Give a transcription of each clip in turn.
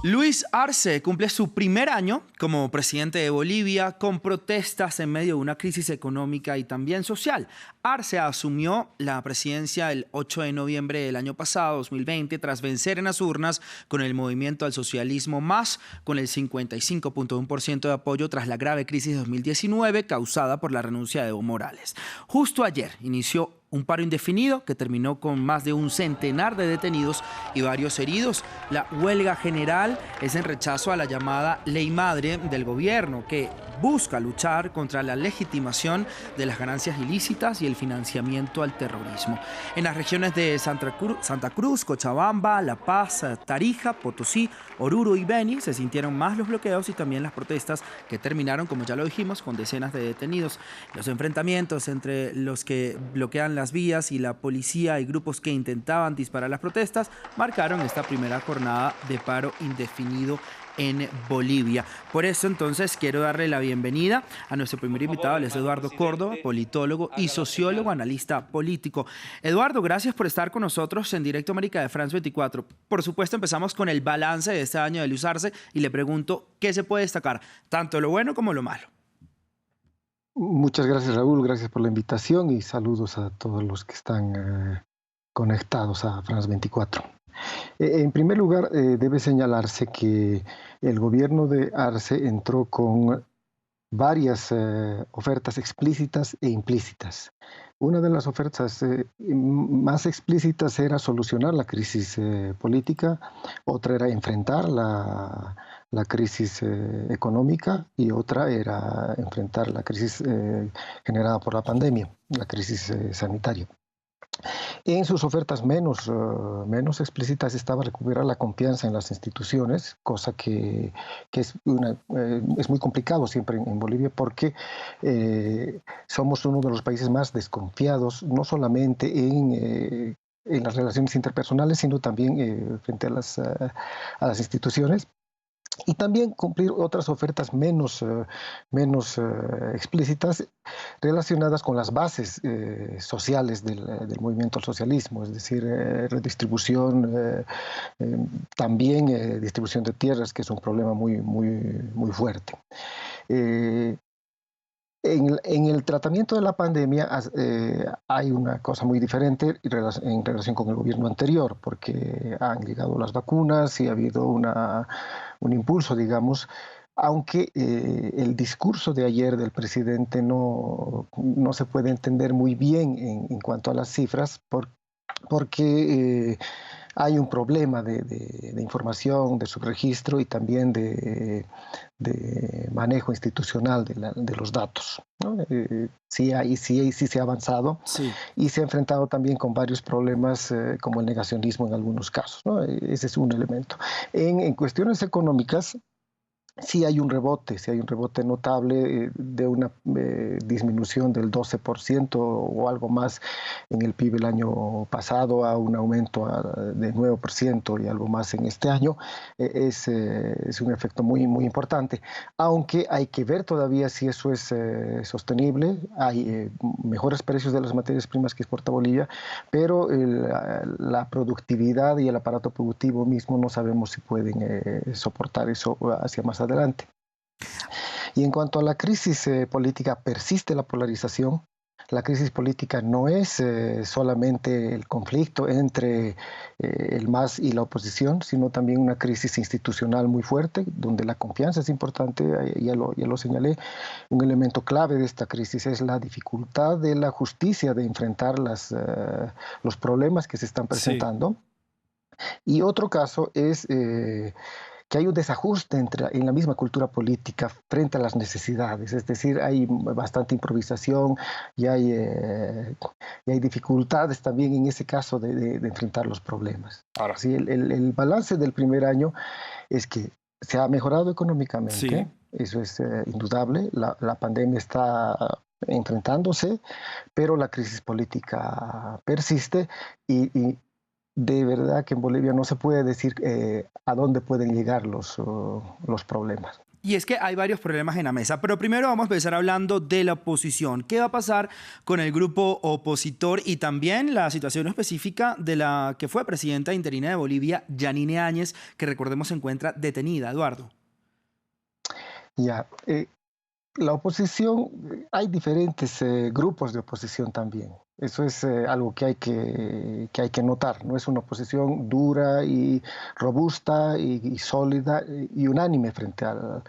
Luis Arce cumple su primer año como presidente de Bolivia con protestas en medio de una crisis económica y también social. Arce asumió la presidencia el 8 de noviembre del año pasado, 2020, tras vencer en las urnas con el movimiento al socialismo más, con el 55.1% de apoyo tras la grave crisis de 2019 causada por la renuncia de Evo Morales. Justo ayer inició un paro indefinido que terminó con más de un centenar de detenidos y varios heridos. La huelga general es en rechazo a la llamada Ley Madre del gobierno, que busca luchar contra la legitimación de las ganancias ilícitas y el financiamiento al terrorismo. En las regiones de Santa Cruz, Cochabamba, La Paz, Tarija, Potosí, Oruro y Beni se sintieron más los bloqueos y también las protestas que terminaron, como ya lo dijimos, con decenas de detenidos. Los enfrentamientos entre los que bloquean las vías y la policía y grupos que intentaban disparar las protestas marcaron esta primera jornada de paro indefinido en Bolivia. Por eso entonces quiero darle la bienvenida a nuestro primer invitado, él es Eduardo Córdoba, politólogo y sociólogo, analista político. Eduardo, gracias por estar con nosotros en Directo América de France 24. Por supuesto, empezamos con el balance de este año de Luis Arce y le pregunto qué se puede destacar, tanto lo bueno como lo malo. Muchas gracias, Raúl, gracias por la invitación y saludos a todos los que están conectados a France 24. En primer lugar, debe señalarse que el gobierno de Arce entró con varias ofertas explícitas e implícitas. Una de las ofertas más explícitas era solucionar la crisis política, otra era enfrentar la crisis económica y otra era enfrentar la crisis generada por la pandemia, la crisis sanitaria. En sus ofertas menos explícitas estaba recuperar la confianza en las instituciones, cosa que es muy complicado siempre en Bolivia porque somos uno de los países más desconfiados, no solamente en las relaciones interpersonales, sino también frente a las instituciones. Y también cumplir otras ofertas menos explícitas relacionadas con las bases sociales del movimiento al socialismo, es decir, redistribución, también distribución de tierras, que es un problema muy fuerte. En el tratamiento de la pandemia hay una cosa muy diferente en relación con el gobierno anterior, porque han llegado las vacunas y ha habido un impulso, digamos, aunque el discurso de ayer del presidente no se puede entender muy bien en cuanto a las cifras, porque hay un problema de información, de subregistro y también de manejo institucional de los datos, ¿no? Sí se ha avanzado, Sí. y se ha enfrentado también con varios problemas como el negacionismo en algunos casos, ¿no? Ese es un elemento. En cuestiones económicas, sí hay un rebote notable de una disminución del 12% o algo más en el PIB el año pasado a un aumento de 9% y algo más en este año. Es un efecto muy importante, aunque hay que ver todavía si eso es sostenible. Hay mejores precios de las materias primas que exporta Bolivia, pero la productividad y el aparato productivo mismo no sabemos si pueden soportar eso hacia más adelante. Y en cuanto a la crisis política, persiste la polarización. La crisis política no es solamente el conflicto entre el MAS y la oposición, sino también una crisis institucional muy fuerte, donde la confianza es importante. Ya lo señalé. Un elemento clave de esta crisis es la dificultad de la justicia de enfrentar los problemas que se están presentando. Sí. Y otro caso es que hay un desajuste en la misma cultura política frente a las necesidades, es decir, hay bastante improvisación y hay dificultades también en ese caso de enfrentar los problemas. Ahora sí, el balance del primer año es que se ha mejorado económicamente, sí. Eso es indudable, la pandemia está enfrentándose, pero la crisis política persiste y de verdad que en Bolivia no se puede decir a dónde pueden llegar los problemas. Y es que hay varios problemas en la mesa, pero primero vamos a empezar hablando de la oposición. ¿Qué va a pasar con el grupo opositor y también la situación específica de la que fue presidenta interina de Bolivia, Yanine Áñez, que recordemos se encuentra detenida, Eduardo? Ya, la oposición, hay diferentes grupos de oposición también. Eso es algo que hay que notar. No es una oposición dura y robusta y sólida y unánime frente al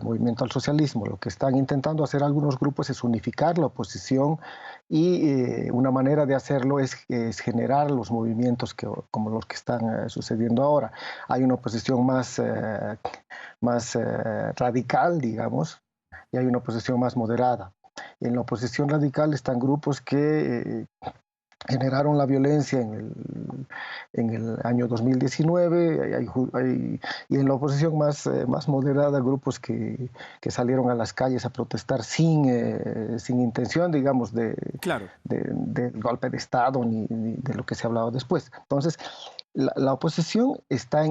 movimiento al socialismo. Lo que están intentando hacer algunos grupos es unificar la oposición y una manera de hacerlo es generar los movimientos como los que están sucediendo ahora. Hay una oposición más radical, digamos, y hay una oposición más moderada. En la oposición radical están grupos que generaron la violencia en el año 2019 y en la oposición más moderada grupos que salieron a las calles a protestar sin intención, digamos, Claro. del golpe de Estado ni de lo que se ha hablado después. Entonces, la oposición está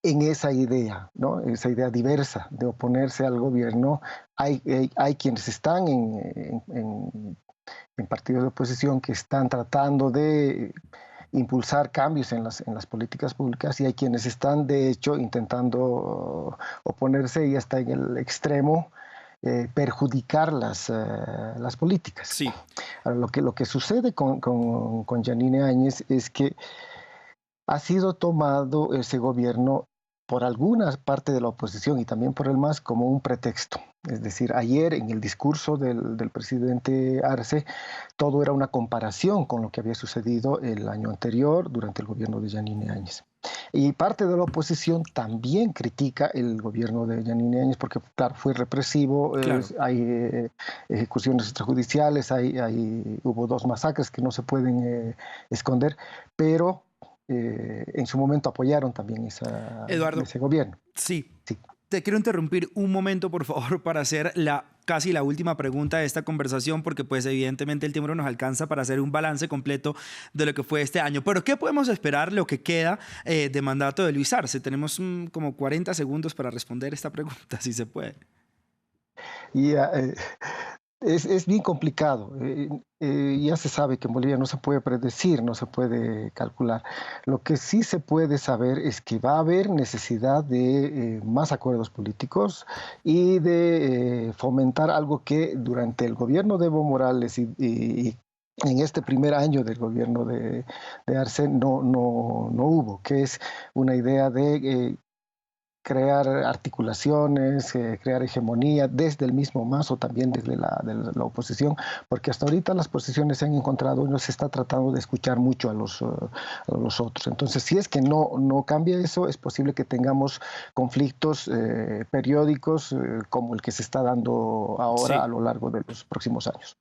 en esa idea, ¿no? Esa idea diversa de oponerse al gobierno. Hay quienes están en partidos de oposición que están tratando de impulsar cambios en las políticas públicas y hay quienes están, de hecho, intentando oponerse y hasta en el extremo perjudicar las políticas. Sí. Ahora, lo que sucede con Yanine Áñez es que ha sido tomado ese gobierno por alguna parte de la oposición y también por el MAS como un pretexto. Es decir, ayer en el discurso del presidente Arce, todo era una comparación con lo que había sucedido el año anterior durante el gobierno de Yanine Áñez. Y parte de la oposición también critica el gobierno de Yanine Áñez porque, claro, fue represivo, Claro. hay ejecuciones extrajudiciales, hubo 2 masacres que no se pueden esconder, pero en su momento apoyaron también Eduardo, ese gobierno. sí. Sí. Te quiero interrumpir un momento, por favor, para hacer casi la última pregunta de esta conversación, porque pues evidentemente el tiempo no nos alcanza para hacer un balance completo de lo que fue este año. Pero ¿qué podemos esperar lo que queda de mandato de Luis Arce? Tenemos como 40 segundos para responder esta pregunta, si se puede. Y es bien complicado. Ya se sabe que en Bolivia no se puede predecir, no se puede calcular. Lo que sí se puede saber es que va a haber necesidad de más acuerdos políticos y de fomentar algo que durante el gobierno de Evo Morales y en este primer año del gobierno de Arce no hubo, que es una idea de crear articulaciones, crear hegemonía desde el mismo MAS o también desde de la oposición, porque hasta ahorita las posiciones se han encontrado y no se está tratando de escuchar mucho a los otros. Entonces, si es que no cambia eso, es posible que tengamos conflictos periódicos como el que se está dando ahora, sí, a lo largo de los próximos años.